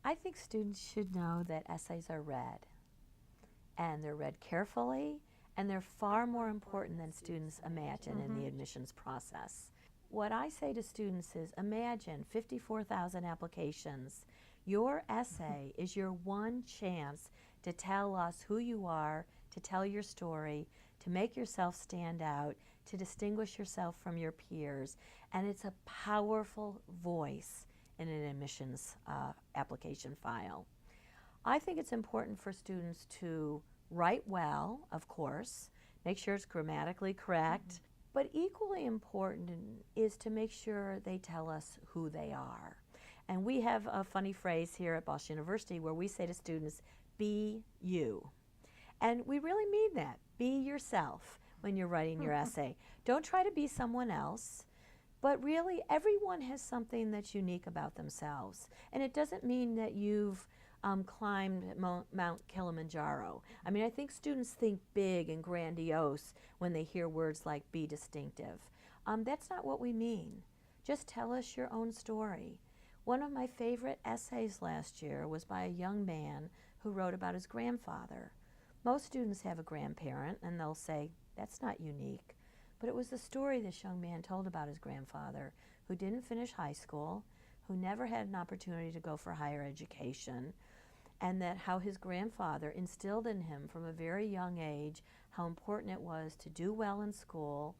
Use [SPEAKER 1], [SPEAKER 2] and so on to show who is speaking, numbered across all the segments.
[SPEAKER 1] I think students should know that essays are read, and they're read carefully, and they're far more important than students imagine in the admissions process. What I say to students is, imagine 54,000 applications. Your essay is your one chance to tell us who you are, to tell your story, to make yourself stand out, to distinguish yourself from your peers, and it's a powerful voice in an admissions application file. I think it's important for students to write well, of course, make sure it's grammatically correct, but equally important is to make sure they tell us who they are. And we have a funny phrase here at Boston University where we say to students, be you. And we really mean that. Be yourself when you're writing your essay. Don't try to be someone else, but really everyone has something that's unique about themselves. And it doesn't mean that you've climbed Mount Kilimanjaro. I mean, I think students think big and grandiose when they hear words like be distinctive. That's not what we mean. Just tell us your own story. One of my favorite essays last year was by a young man who wrote about his grandfather. Most students have a grandparent and they'll say, that's not unique. But it was the story this young man told about his grandfather, who didn't finish high school, who never had an opportunity to go for higher education, and that how his grandfather instilled in him from a very young age how important it was to do well in school,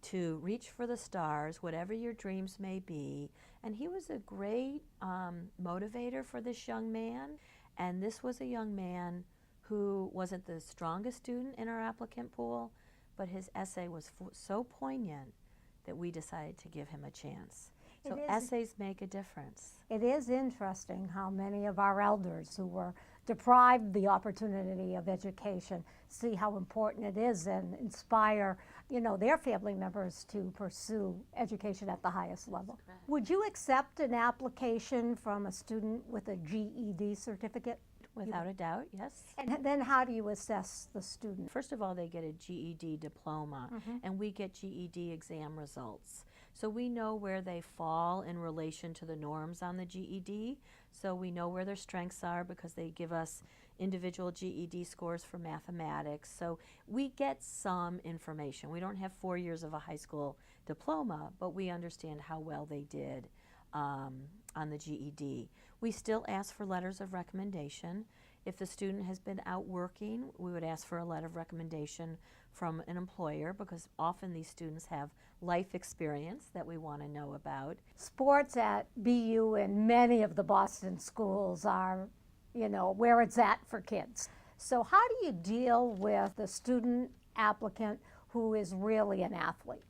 [SPEAKER 1] to reach for the stars, whatever your dreams may be. And he was a great motivator for this young man. And this was a young man who wasn't the strongest student in our applicant pool, but his essay was so poignant that we decided to give him a chance. So essays make a difference.
[SPEAKER 2] It is interesting how many of our elders who were deprived the opportunity of education see how important it is and inspire, you know, their family members to pursue education at the highest level. Would you accept an application from a student with a GED certificate?
[SPEAKER 1] Without a doubt, yes.
[SPEAKER 2] And then how do you assess the student?
[SPEAKER 1] First of all, they get a GED diploma, and we get GED exam results. So we know where they fall in relation to the norms on the GED. So we know where their strengths are because they give us individual GED scores for mathematics. So we get some information. We don't have 4 years of a high school diploma, but we understand how well they did on the GED. We still ask for letters of recommendation. If the student has been out working, we would ask for a letter of recommendation from an employer because often these students have life experience that we want to know about.
[SPEAKER 2] Sports at BU and many of the Boston schools are, you know, where it's at for kids. So how do you deal with the student applicant who is really an athlete?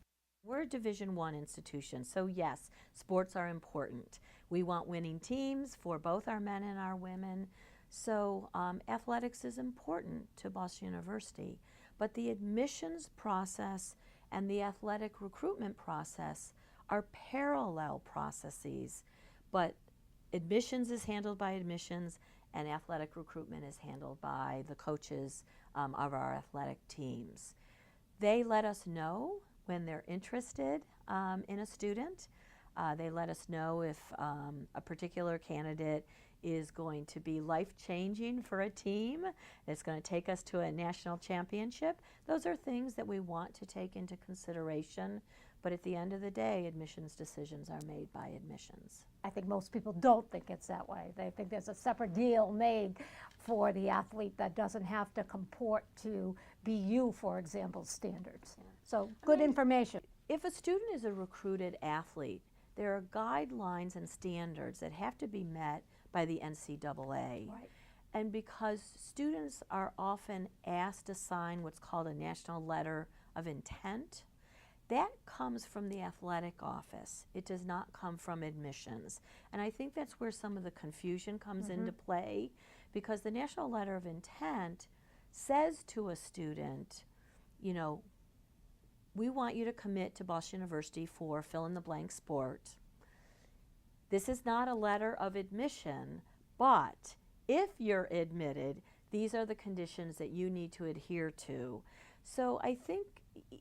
[SPEAKER 1] We're a Division I institution, so yes, sports are important. We want winning teams for both our men and our women. So athletics is important to Boston University, but the admissions process and the athletic recruitment process are parallel processes, but admissions is handled by admissions and athletic recruitment is handled by the coaches of our athletic teams. They let us know when they're interested in a student. They let us know if a particular candidate is going to be life-changing for a team, it's going to take us to a national championship. Those are things that we want to take into consideration, but at the end of the day, admissions decisions are made by admissions.
[SPEAKER 2] I think most people don't think it's that way. They think there's a separate deal made for the athlete that doesn't have to comport to BU, for example, standards. Yeah. So good information.
[SPEAKER 1] If a student is a recruited athlete, there are guidelines and standards that have to be met by the NCAA.
[SPEAKER 2] Right.
[SPEAKER 1] And because students are often asked to sign what's called a national letter of intent, that comes from the athletic office. It does not come from admissions. And I think that's where some of the confusion comes into play, because the national letter of intent says to a student, you know, we want you to commit to Boston University for fill-in-the-blank sport. This is not a letter of admission, but if you're admitted, these are the conditions that you need to adhere to. So I think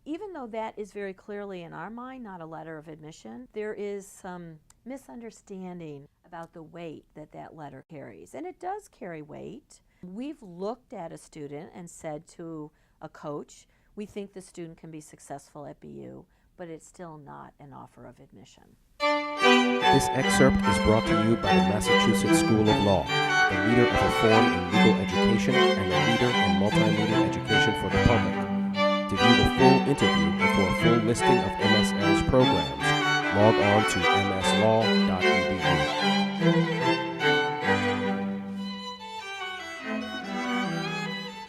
[SPEAKER 1] even though that is very clearly in our mind not a letter of admission, there is some misunderstanding about the weight that that letter carries. And it does carry weight. We've looked at a student and said to a coach, we think the student can be successful at BU, but it's still not an offer of admission.
[SPEAKER 3] This excerpt is brought to you by the Massachusetts School of Law, the leader of reform in legal education and the leader in multimedia education for the public. To view the full interview and for a full listing of MSL's programs, log on to mslaw.edu.